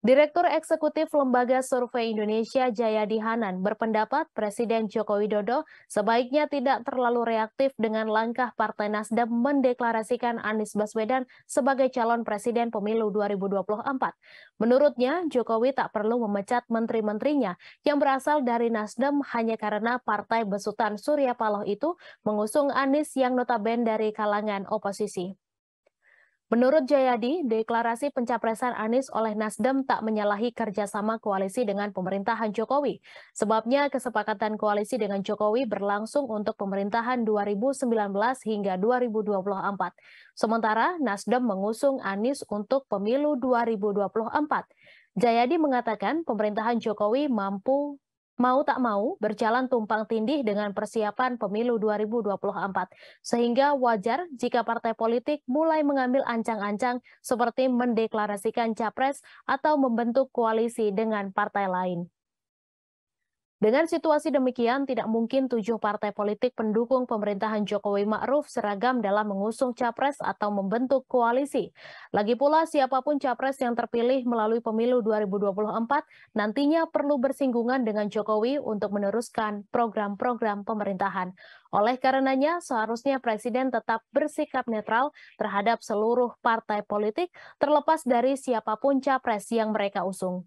Direktur Eksekutif Lembaga Survei Indonesia Jayadi Hanan berpendapat Presiden Joko Widodo sebaiknya tidak terlalu reaktif dengan langkah Partai Nasdem mendeklarasikan Anies Baswedan sebagai calon presiden pemilu 2024. Menurutnya, Jokowi tak perlu memecat menteri-menterinya yang berasal dari Nasdem hanya karena partai besutan Surya Paloh itu mengusung Anies yang notabene dari kalangan oposisi. Menurut Jayadi, deklarasi pencapresan Anies oleh Nasdem tak menyalahi kerjasama koalisi dengan pemerintahan Jokowi. Sebabnya kesepakatan koalisi dengan Jokowi berlangsung untuk pemerintahan 2019 hingga 2024. Sementara Nasdem mengusung Anies untuk pemilu 2024. Jayadi mengatakan pemerintahan Jokowi mau tak mau berjalan tumpang tindih dengan persiapan pemilu 2024. Sehingga wajar jika partai politik mulai mengambil ancang-ancang seperti mendeklarasikan capres atau membentuk koalisi dengan partai lain. Dengan situasi demikian, tidak mungkin 7 partai politik pendukung pemerintahan Jokowi Ma'ruf seragam dalam mengusung capres atau membentuk koalisi. Lagi pula, siapapun capres yang terpilih melalui pemilu 2024 nantinya perlu bersinggungan dengan Jokowi untuk meneruskan program-program pemerintahan. Oleh karenanya, seharusnya Presiden tetap bersikap netral terhadap seluruh partai politik, terlepas dari siapapun capres yang mereka usung.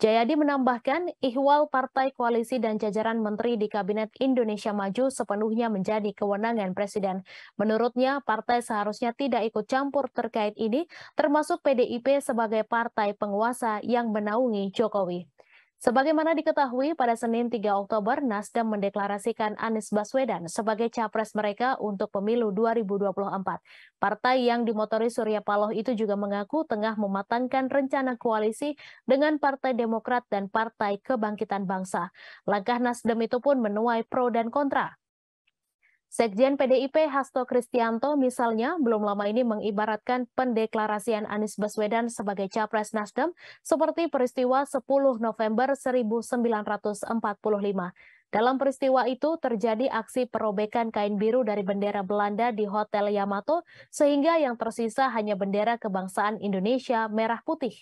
Jayadi menambahkan, ihwal partai koalisi dan jajaran menteri di Kabinet Indonesia Maju sepenuhnya menjadi kewenangan Presiden. Menurutnya, partai seharusnya tidak ikut campur terkait ini, termasuk PDIP sebagai partai penguasa yang menaungi Jokowi. Sebagaimana diketahui, pada Senin 3 Oktober, Nasdem mendeklarasikan Anies Baswedan sebagai capres mereka untuk pemilu 2024. Partai yang dimotori Surya Paloh itu juga mengaku tengah mematangkan rencana koalisi dengan Partai Demokrat dan Partai Kebangkitan Bangsa. Langkah Nasdem itu pun menuai pro dan kontra. Sekjen PDIP Hasto Kristianto misalnya belum lama ini mengibaratkan pendeklarasian Anies Baswedan sebagai capres Nasdem seperti peristiwa 10 November 1945. Dalam peristiwa itu terjadi aksi perobekan kain biru dari bendera Belanda di Hotel Yamato sehingga yang tersisa hanya bendera kebangsaan Indonesia merah putih.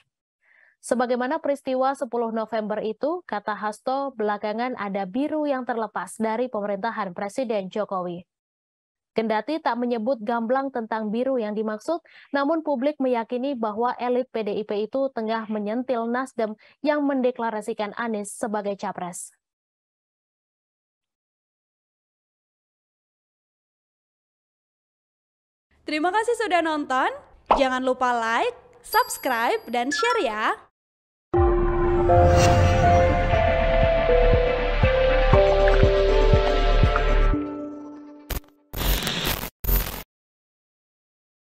Sebagaimana peristiwa 10 November itu, kata Hasto, belakangan ada biru yang terlepas dari pemerintahan Presiden Jokowi. Kendati tak menyebut gamblang tentang biru yang dimaksud, namun publik meyakini bahwa elit PDIP itu tengah menyentil Nasdem yang mendeklarasikan Anies sebagai capres. Terima kasih sudah nonton. Jangan lupa like, subscribe, dan share ya.